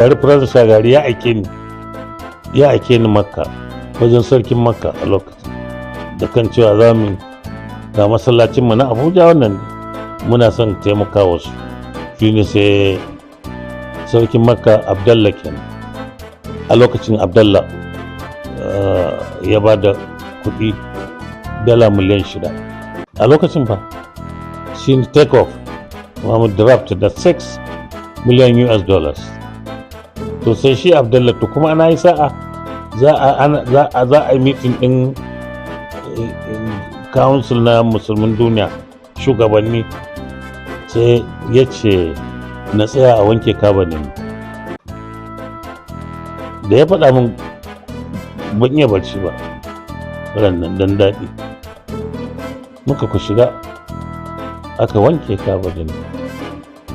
President Shagari ya aike ni Makka wajen sarkin Makka a lokacin da kan cewa za mu ga masallacin mu na Abuja wannan muna son taimaka wasu. Shine sai sarkin Makka Abdallah kenan a lokacin Abdallah ya ba da kuɗi $6 miliyan a lokacin fa shi take off Muhammad draft da $6 million. To sai shi Abdallah to kuma ana yi sa'a za a yi meeting din council na musulmin duniya shugabanni, sai ya ce na tsaya a wanke kabanin. Da ya faɗa min ban iya barci ba rannan dan daɗi, muka ku shiga aka wanke kabanin.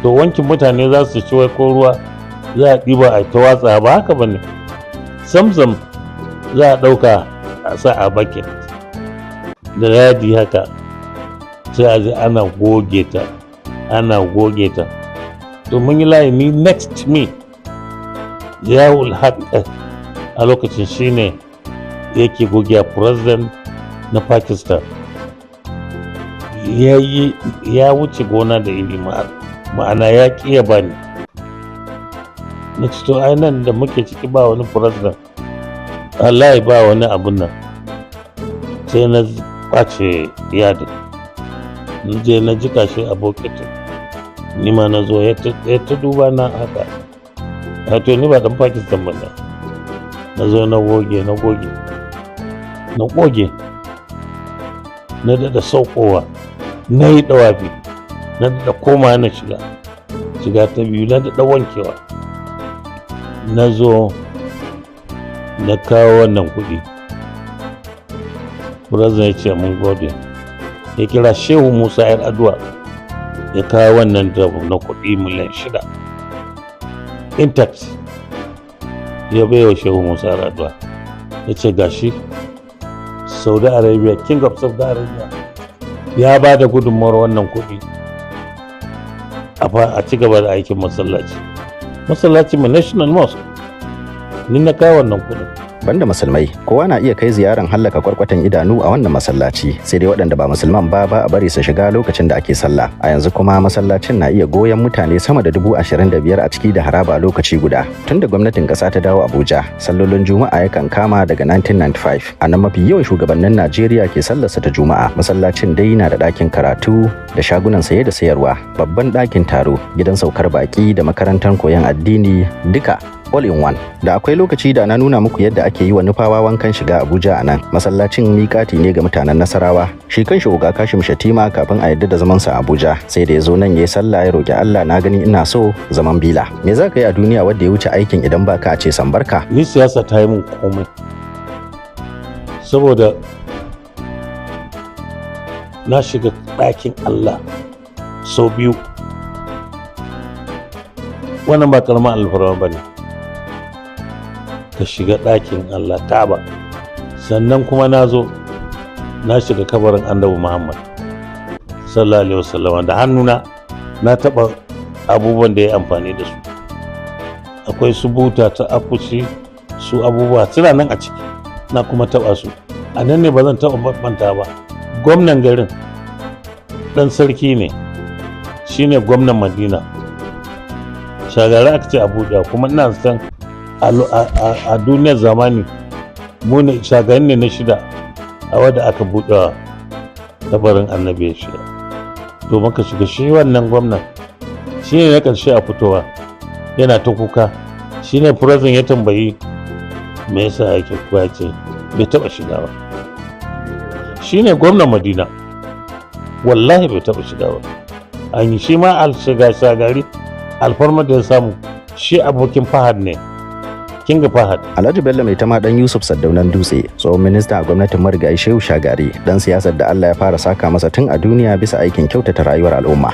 To wankin mutane za su ci wai ko ruwa za a ɗiba a ta watsa, ba haka ba ne. Zamzam za a ɗauka a sa a bucket da yadi haka, sai a ji ana goge ta. To mun yi layi ni next me Yawul Haq a lokacin shine yake goge president na Pakistan. Ya wuce gona da iri, ma'ana ya ƙi ya bani. Na ce to ai nan da muke ciki ba wani president, wallahi ba wani abun nan. Sai na kwace yadin, na je na jika shi a bokitin, ni ma na zo ya ta duba na haka. Wato ni ba dan Pakistan ba ne. Na zo na goge na daɗa saukowa, na yi ɗawafi, na daɗa koma na shiga ta biyu, na daɗa wankewa. Na zo na kawo wannan kuɗi. President ya ce mun gode, ya kira Shehu Musa yar Adua ya kawo wannan dabu na kuɗi miliyan 6 intact, ya baiwa Shehu Musa yar Adua, ya ce gashi Saudi Arabia, King of Saudi Arabia ya ba da gudunmawar wannan kuɗi a ci gaba da aikin masallaci mai National Mosque. Ni na kawo wannan kuɗin. Banda musulmai, kowa na iya kai ziyaran hallaka kwarkwatan idanu a wannan masallaci, sai dai waɗanda ba musulman ba a bari su shiga lokacin da ake sallah. A yanzu kuma masallacin na iya goyon mutane sama da 25,000 a ciki da haraba lokaci guda. Tun da gwamnatin ƙasa ta dawo Abuja, sallolin Juma'a yakan kama daga 1995. A nan mafi yawan shugabannin Najeriya ke sallarsa ta Juma'a. Masallacin dai na da ɗakin karatu da shagunan saye da sayarwa, babban ɗakin taro, gidan saukar baƙi da makarantar koyon addini, duka all in one. Da akwai lokaci da na nuna muku yadda ake yi wa nufawa wankan shiga Abuja a nan. Masallacin miƙati ne ga mutanen Nasarawa. Shi kanshi Oga Kashim Shatima kafin a yadda da zamansa a Abuja, sai da ya zo nan ya yi sallah ya roƙi Allah, na gani ina so zaman bila. Me za ka yi a duniya wadda ya wuce aikin idan ba ka ce san barka? Ni siyasa ta yi min komai, saboda na shiga ɗakin Allah sau 2. Wannan ba ƙaramin alfarma ba ne, ka shiga ɗakin Allah Ka'aba. Sannan kuma na zo na shiga kabarin Annabi Muhammad sallallahu alaihi wasallam da hannuna, na taɓa abubuwan da ya amfani da su. Akwai su buta ta akushi, su abubuwa suna nan a ciki, na kuma taɓa su. A nan ne ba zan taɓa manta ba, gwamnan garin ɗan sarki ne, shine gwamnan Madina. Shagari aka ce Abuja, kuma ina san a duniyar zamani mu ne shagari ne na 6 a wadda aka buɗe kabarin annabi 6. To muka shiga, shi wannan gwamnan shi ne na ƙarshe a fitowa, yana ta kuka. Shi ne president ya tambayi me yasa yake kuka, ce bai taɓa shiga ba. Shi ne gwamnan Madina, wallahi bai taɓa shiga ba. An yi shi ma shagari alfarma da ya samu, shi abokin Fahad ne, Kinga Fahad. Alhaji Bello Mai Tama dan Yusuf Saddaunan Dutse, tsohon minista a gwamnatin marigayi Shehu Shagari, dan siyasar da Allah ya fara saka masa tun a duniya bisa aikin kyautata rayuwar al'umma.